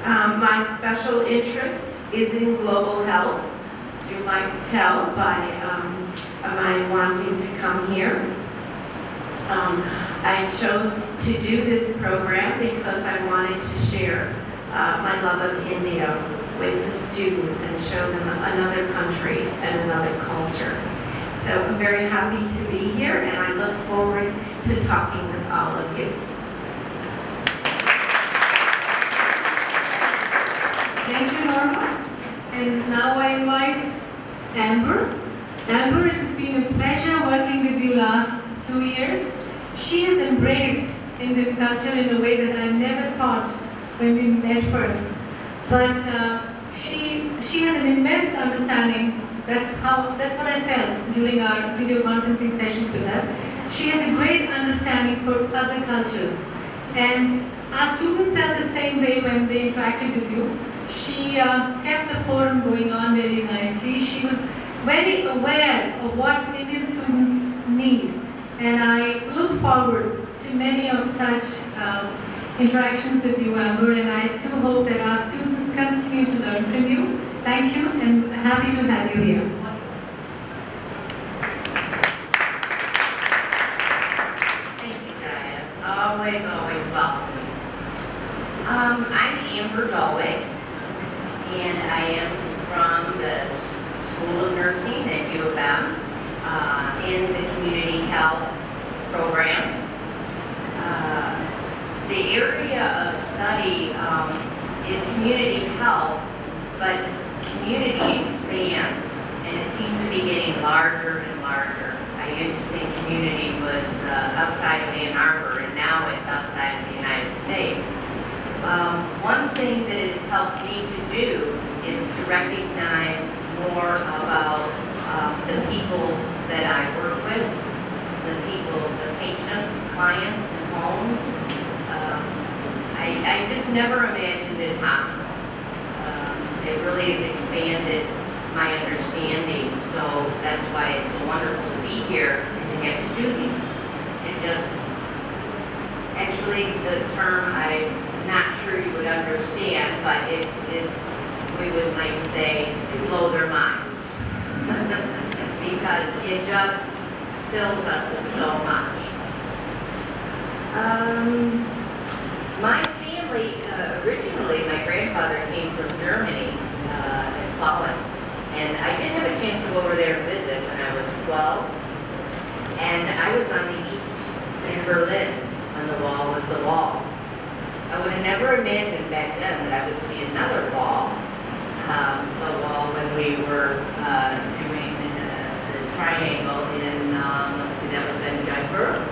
My special interest is in global health, as you might tell by my wanting to come here. I chose to do this program because I wanted to share my love of India with the students and show them another country and another culture. So I'm very happy to be here, and I look forward to talking with all of you. Thank you, Norma. And now I invite Amber. Amber, it has been a pleasure working with you last 2 years. She has embraced Indian culture in a way that I never thought when we met first. But she has an immense understanding. That's what I felt during our video conferencing sessions with her. She has a great understanding for other cultures. And our students felt the same way when they interacted with you. She kept the forum going on very nicely. She was very aware of what Indian students need. And I look forward to many of such interactions with you, Amber, and I do hope that our students continue to learn from you. Thank you, and happy to have you here. Thank you, Jaya. Always, always welcome. I'm Amber Dalwig, and I am from the School of Nursing at U of M in the Community Health program. The area of study is community health, but community expands, and it seems to be getting larger and larger. I used to think community was outside of Ann Arbor, and now it's outside of the United States. One thing that it's helped me to do is to recognize more about the people that I work with, the people, the patients, clients, and homes. I just never imagined it possible. It really has expanded my understanding, so that's why it's so wonderful to be here and to have students to just, actually the term I'm not sure you would understand, but it is, we might say, to blow their minds. Because it just fills us with so much. My family, originally, my grandfather came from Germany, at Plauen, and I did have a chance to go over there and visit when I was 12, and I was on the east in Berlin. On the wall was the wall. I would have never imagined back then that I would see another wall, the wall when we were doing the triangle in, let's see, that would have been Jaipur.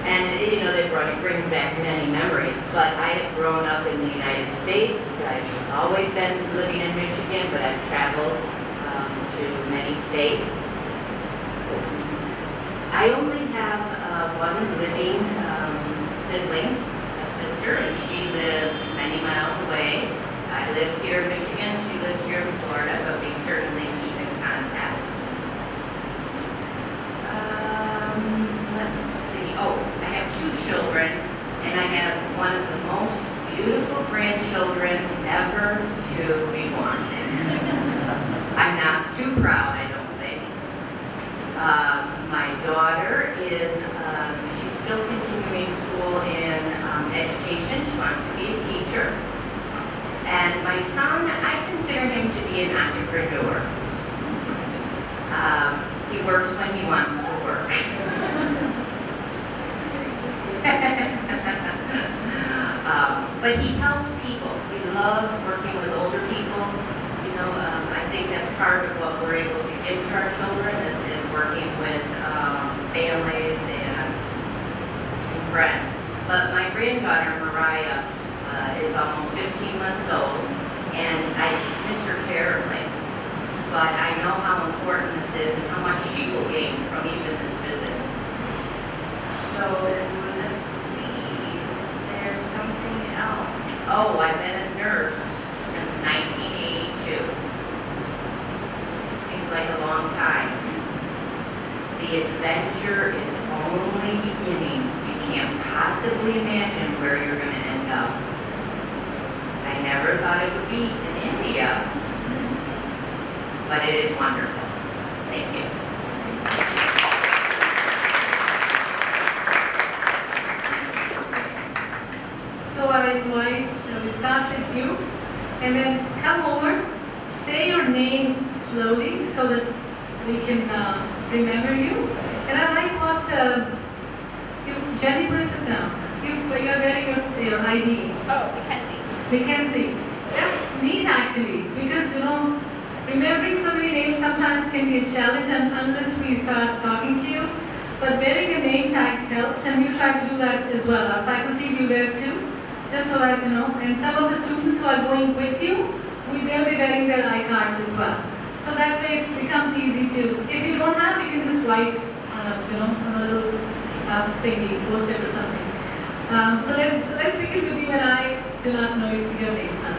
And, you know, it brings back many memories, but I have grown up in the United States. I've always been living in Michigan, but I've traveled to many states. I only have one living sibling, a sister, and she lives many miles away. I live here in Michigan, she lives here in Florida, but we certainly keep in contact. Let's see, oh, I have 2 children, and I have one of the most beautiful grandchildren ever to be born. I'm not too proud, I don't think. My daughter is, she's still continuing school in education. She wants to be a teacher. And my son, I consider him to be an entrepreneur. He works when he wants to work. But he helps people. He loves working with older people. You know, I think that's part of what we're able to give to our children is working with families and friends. But my granddaughter, Mariah, is almost 15 months old, and I miss her terribly. But I know how important this is and how much she will gain from even this visit. So let's see, is there something else? Oh, I've been a nurse since 1982. Seems like a long time. The adventure is only beginning. You can't possibly imagine where you're going to end up. thought it would be in India, but it is wonderful. Thank you. So I invite, we start with you, and then come over, say your name slowly so that we can remember you. And I like what Jenny, where is it now? You're wearing your ID. Oh, Mackenzie. Mackenzie. That's neat actually, because remembering so many names sometimes can be a challenge unless we start talking to you. But wearing a name tag helps, and we try to do that as well. Our faculty we wear too, just so that And some of the students who are going with you, they'll be wearing their iCards as well. So that way it becomes easy to. If you don't have, you can just write, on a little thingy, post-it or something. So let's begin with you, and I do not know your name, son.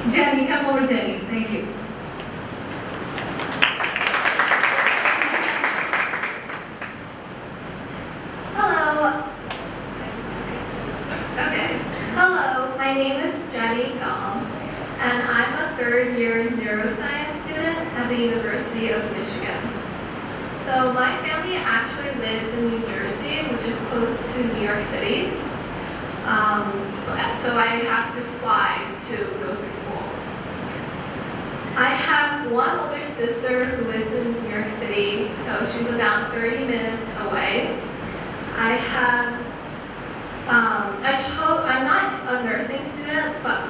Jenny, come over, Jenny. Thank you. Hello. Okay. Hello, my name is Jenny Gong, and I'm a third-year neuroscience student at the University of Michigan. So my family actually lives in New Jersey, which is close to New York City. So I have to fly to go to school. I have one older sister who lives in New York City, so she's about 30 minutes away. I'm not a nursing student, but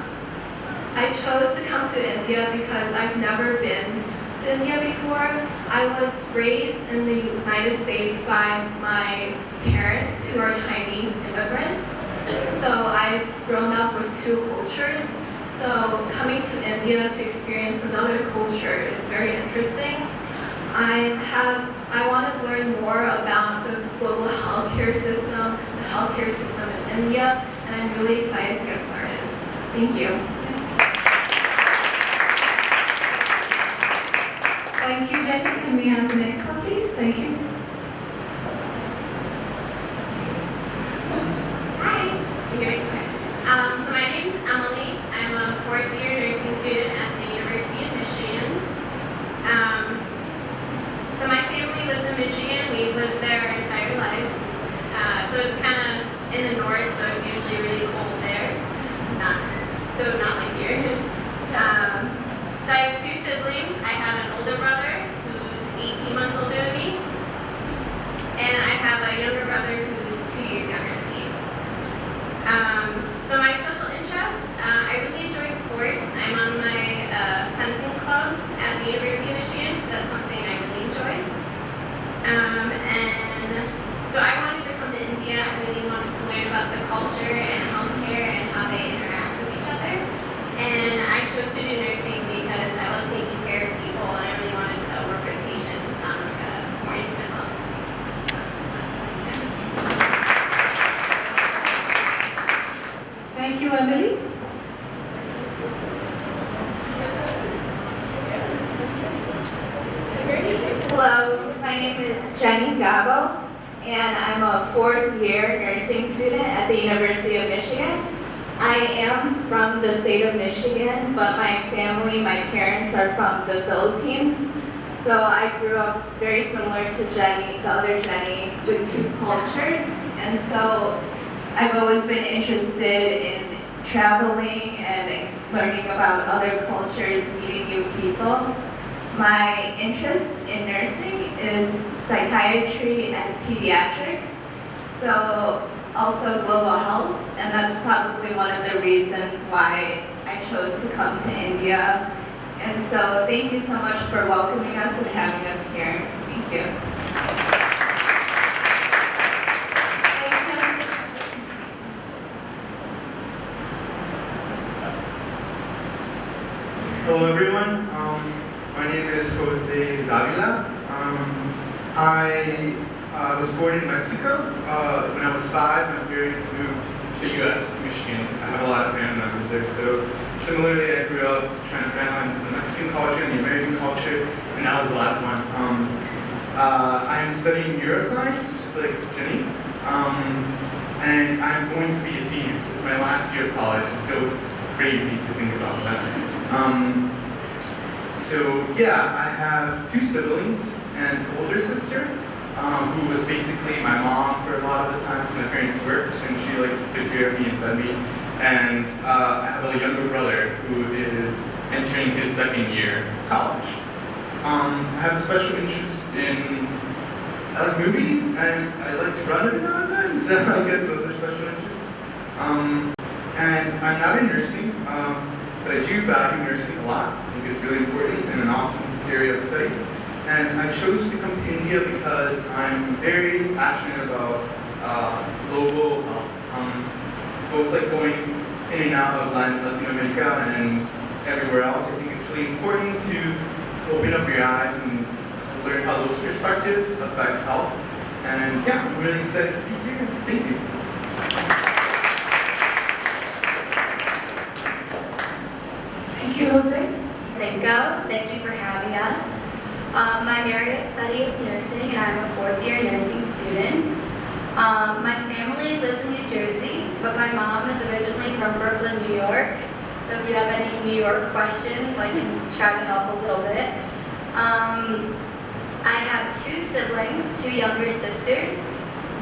I chose to come to India because I've never been to India before. I was raised in the United States by my parents who are Chinese immigrants. So I've grown up with two cultures. So coming to India to experience another culture is very interesting. I want to learn more about the global healthcare system, the healthcare system in India, and I'm really excited to get started. Thank you. Thank you, Jenny. Can we have the next one, please? Thank you. Hi. So my name is Emily. I'm a fourth-year nursing student at the University of Michigan. So my family lives in Michigan. We've lived there our entire lives. So it's kind of in the north, so it's usually really cold there. Not like here. So I have two siblings. I have an older brother who's 18 months older than me, and I have a younger brother who's 2 years younger than me. So my special interests, I really enjoy sports. I'm on my fencing club at the University of Michigan, so that's something I really enjoy. And so I wanted to come to India. I really wanted to learn about the culture and healthcare and how they interact with each other. And I chose to do nursing because I love taking care of people, and I really wanted to work with patients on like a more intimate level. Thank you, Emily. Hello, my name is Jenny Gabo, and I'm a fourth-year nursing student at the University of Michigan. I am from the state of Michigan, but my family, my parents are from the Philippines. So I grew up very similar to Jenny, the other Jenny, with two cultures. And so I've always been interested in traveling and learning about other cultures, meeting new people. My interest in nursing is psychiatry and pediatrics, so also global health, and that's probably one of the reasons why I chose to come to India. And so thank you so much for welcoming us and having us here. Thank you. Hello everyone, my name is Jose Davila. I was born in Mexico. When I was 5, my parents moved to US, Michigan. I have a lot of family members there, so similarly I grew up trying to balance the Mexican culture and the American culture, and that was a lot of fun. I am studying neuroscience, just like Jenny, and I'm going to be a senior, so it's my last year of college, so crazy to think about that. So yeah, I have two siblings, an older sister, who was basically my mom for a lot of the times my parents worked, and she took care of me and fed me. And I have a younger brother who is entering his second year of college. I have a special interest in, I like movies, and I like to run every now and then, so I guess those are special interests. And I'm not in nursing, but I do value nursing a lot. I think it's really important and an awesome area of study. And I chose to come to India because I'm very passionate about global health. Both going in and out of Latin America and everywhere else. I think it's really important to open up your eyes and learn how those perspectives affect health. And yeah, I'm really excited to be here. Thank you. Thank you, Jose. Thank you for having us. My area of study is nursing, and I'm a fourth-year nursing student. My family lives in New Jersey, but my mom is originally from Brooklyn, New York. So if you have any New York questions, I can try to help a little bit. I have two siblings, two younger sisters.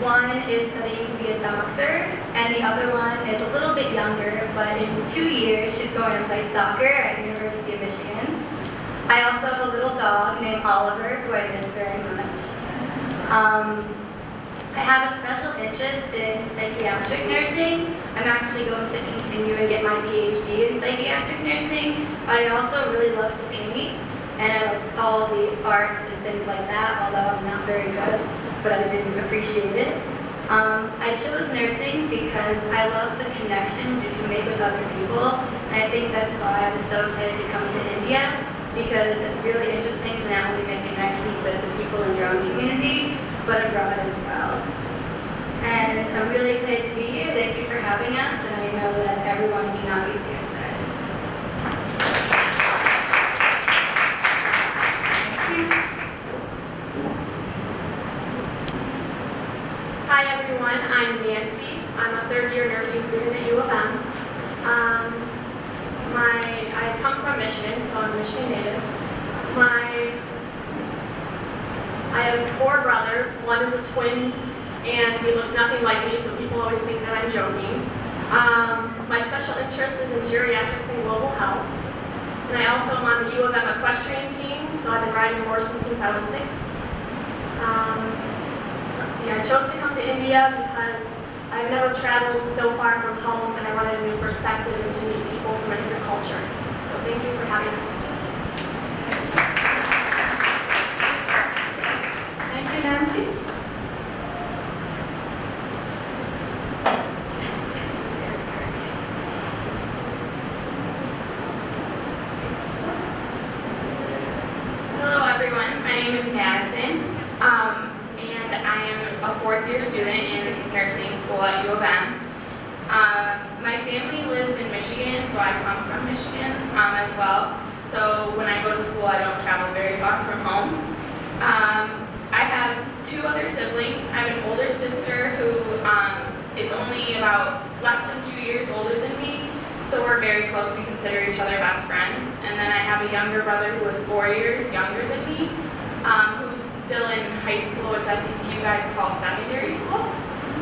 One is studying to be a doctor, and the other one is a little bit younger, but in 2 years she's going to play soccer at University of Michigan. I also have a little dog named Oliver, who I miss very much. I have a special interest in psychiatric nursing. I'm actually going to continue and get my PhD in psychiatric nursing, but I also really love to paint, and I liked all the arts and things like that, although I'm not very good, but I do appreciate it. I chose nursing because I love the connections you can make with other people, and I think that's why I was so excited to come to India, because it's really interesting to not only make connections with the people in your own community, but abroad as well. And I'm really excited to be here. Thank you for having us, and I know that everyone cannot wait to get started. Hi everyone, I'm Nancy. I'm a third-year nursing student at U of M. I come from Michigan, so I'm a Michigan native. I have 4 brothers. One is a twin, and he looks nothing like me, so people always think that I'm joking. My special interest is in geriatrics and global health. And I also am on the U of M equestrian team, so I've been riding horses since I was 6. Let's see, I chose to come to India because I've never traveled so far from home, and I wanted a new perspective and to meet people from a different culture. So thank you for having us. Thank you, Nancy. Hello everyone, my name is Madison, and I am a fourth-year student in nursing school at U of M. My family lives in Michigan, so I come from Michigan as well. So when I go to school, I don't travel very far from home. I have 2 other siblings. I have an older sister who is only about less than 2 years older than me, so we're very close. We consider each other best friends. And then I have a younger brother who is 4 years younger than me, who's still in high school, which I think you guys call secondary school.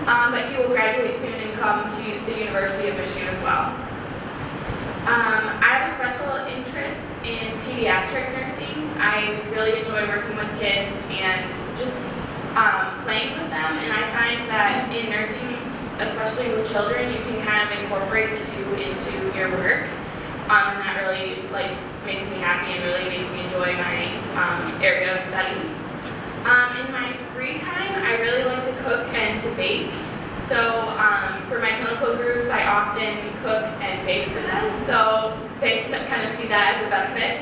But he will graduate soon and come to the University of Michigan as well. I have a special interest in pediatric nursing. I really enjoy working with kids and just playing with them, and I find that in nursing, especially with children, you can kind of incorporate the two into your work, and that really makes me happy and really makes me enjoy my area of study. In my free time, I really like to cook and to bake. So for my clinical groups, I often cook and bake for them, so they kind of see that as a benefit.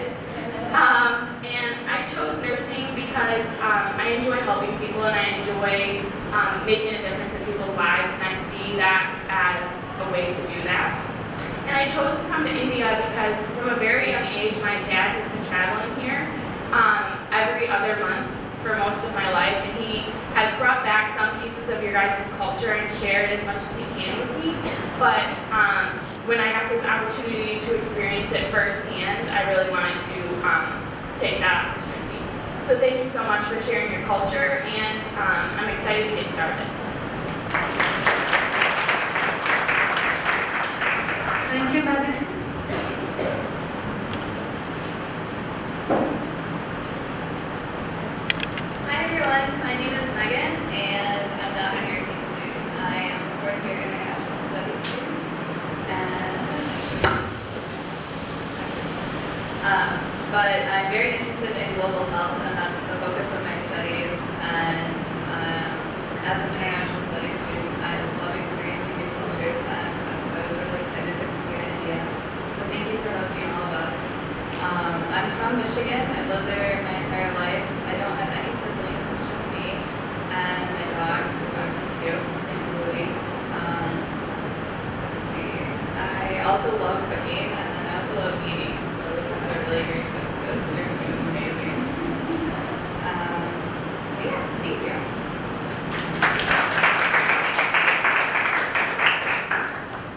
And I chose nursing because I enjoy helping people and I enjoy making a difference in people's lives, and I see that as a way to do that. And I chose to come to India because from a very young age, my dad has been traveling here every other month for most of my life, and he has brought back some pieces of your guys' culture and shared as much as he can with me. But when I got this opportunity to experience it firsthand, I really wanted to take that opportunity. So thank you so much for sharing your culture, and I'm excited to get started. Thank you, Madison. Hi everyone, my name is Megan and I'm not a nursing student. I am a fourth year international studies student but I'm very interested in global health and that's the focus of my studies, and as an international studies student I love experiencing new cultures, and that's why I was really excited to come here to India. So thank you for hosting all of us. I'm from Michigan. I lived there my entire life. I don't have any siblings, it's just me and my dog, who I miss too. His name's Louie. Let's see. I also love cooking and I also love eating, so this is a really great trip because your food is amazing. So yeah, thank you.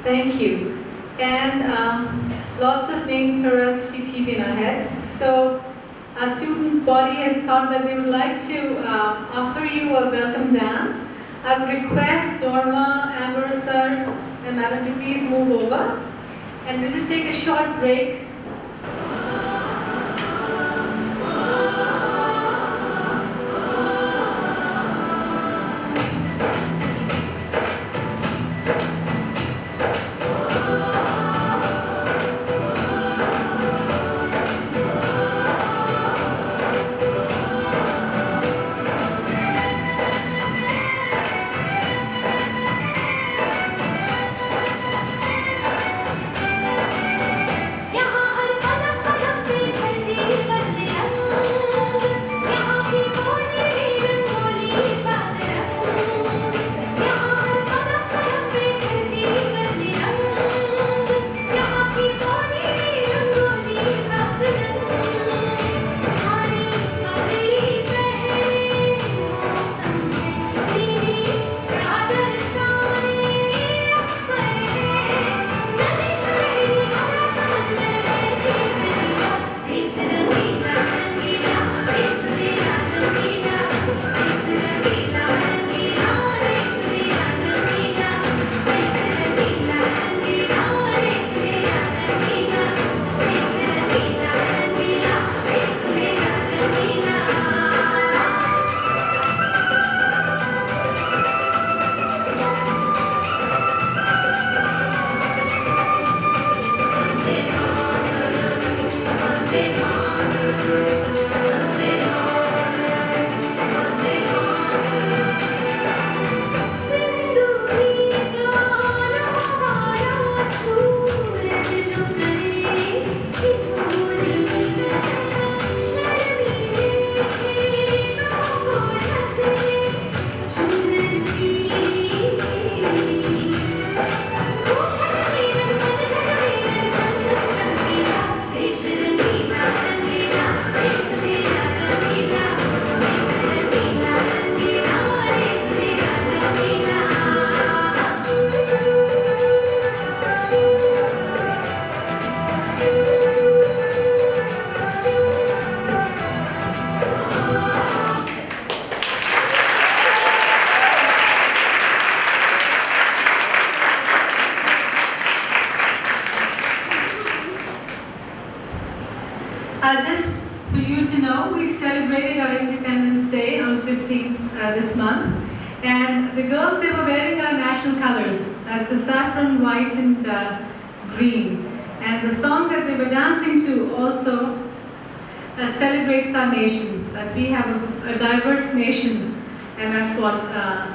Thank you. And lots of names for us to keep in our heads. So our student body has thought that they would like to offer you a welcome dance. I would request Norma, Amber, sir, and Madam to please move over. And we'll just take a short break. Just for you to know, we celebrated our Independence Day on 15th this month. And the girls, they were wearing our national colors as the saffron, white and green. And the song that they were dancing to also celebrates our nation, that we have a diverse nation, and that's what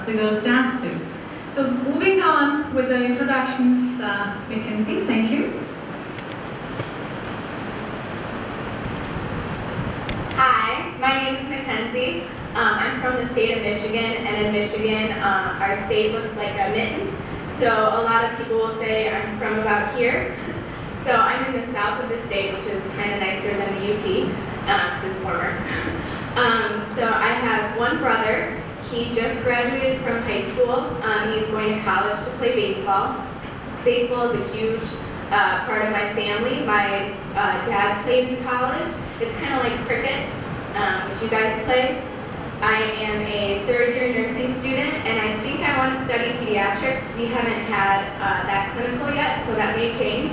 the girls dance to. So moving on with the introductions, Mackenzie, thank you. Hi, my name is Mackenzie. I'm from the state of Michigan, and in Michigan, our state looks like a mitten. So a lot of people will say I'm from about here. So I'm in the south of the state, which is kind of nicer than the UP, because it's warmer. So I have one brother. He just graduated from high school. He's going to college to play baseball. Baseball is a huge part of my family. My dad played in college. It's kind of like cricket, which you guys play. I am a third-year nursing student, and I think I want to study pediatrics. We haven't had that clinical yet, so that may change.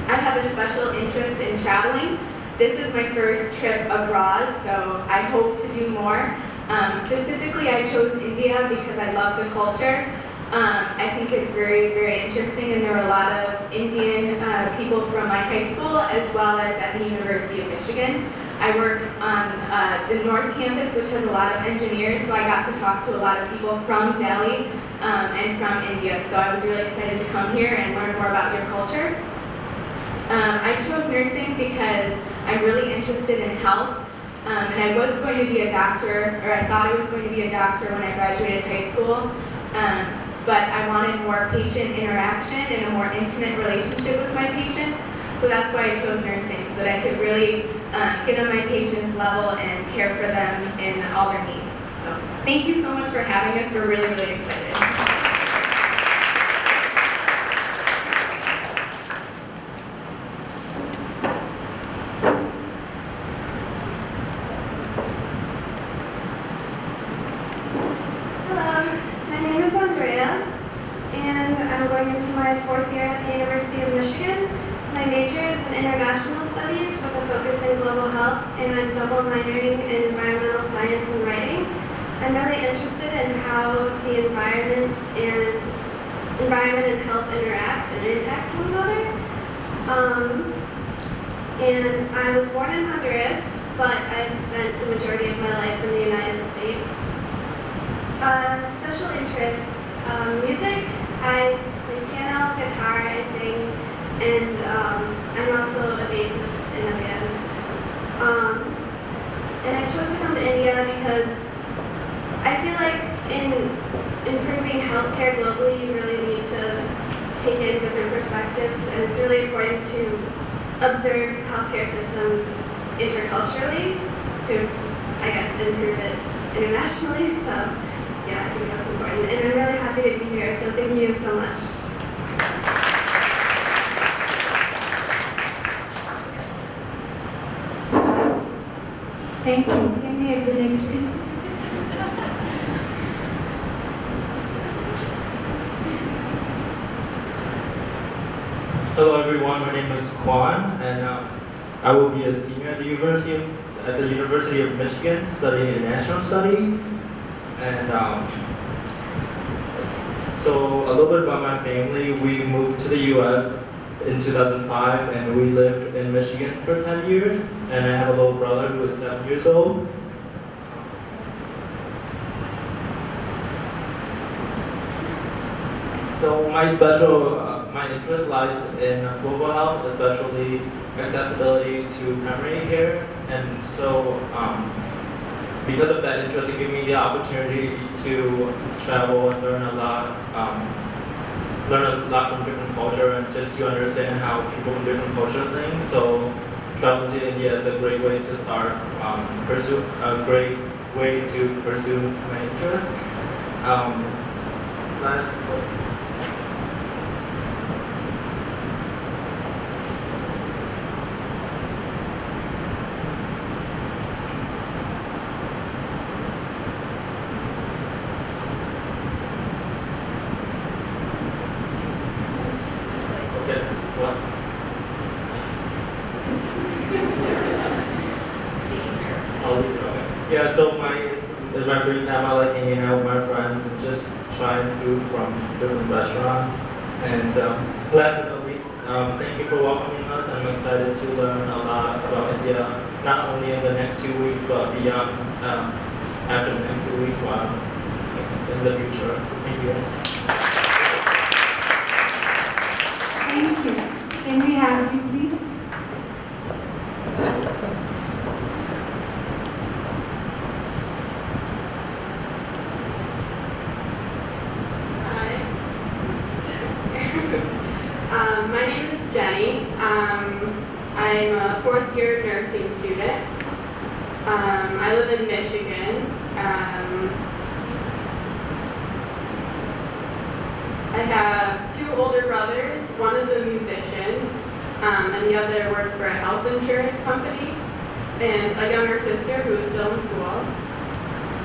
I have a special interest in traveling. This is my first trip abroad, so I hope to do more. Specifically, I chose India because I love the culture. I think it's very, very interesting, and there are a lot of Indian people from my high school as well as at the University of Michigan. I work on the North Campus, which has a lot of engineers, so I got to talk to a lot of people from Delhi and from India, so I was really excited to come here and learn more about your culture. I chose nursing because I'm really interested in health, and I was going to be a doctor, or I thought I was going to be a doctor when I graduated high school. But I wanted more patient interaction and a more intimate relationship with my patients. So that's why I chose nursing, so that I could really get on my patients' level and care for them in all their needs. So thank you so much for having us. We're really, really excited. My fourth year at the University of Michigan. My major is in international studies with a focus in global health, and I'm double minoring in environmental science and writing. I'm really interested in how the environment and health interact and impact one another. And I was born in Honduras, but I've spent the majority of my life in the United States. Special interests, music. I play piano, guitar, I sing, and I'm also a bassist in a band. And I chose to come to India because I feel like in improving healthcare globally, you really need to take in different perspectives, and it's really important to observe healthcare systems interculturally to, I guess, improve it internationally. So yeah, I think that's important. And I'm really happy to be here, so thank you so much. Thank you. Can we have the next, please? Hello everyone, my name is Kwan, and I will be a senior at the University of Michigan studying international studies. And so a little bit about my family. We moved to the US in 2005, and we lived in Michigan for 10 years. And I have a little brother who is 7 years old. So my interest lies in global health, especially accessibility to primary care. And so because of that interest, it gave me the opportunity to travel and learn a lot from different culture, and just to understand how people from different cultures think. So traveling to India is a great way to start, a great way to pursue my interest. Last quote. Yeah, so in my free time, I like hanging out with my friends and just trying food from different restaurants. And last but not least, thank you for welcoming us. I'm excited to learn a lot about India, not only in the next 2 weeks, but beyond after the next 2 weeks, in the future. Thank you. Thank you. Can we have you, please? My name is Jenny. I'm a fourth year nursing student. I live in Michigan. I have 2 older brothers. One is a musician, and the other works for a health insurance company, and a younger sister who is still in school.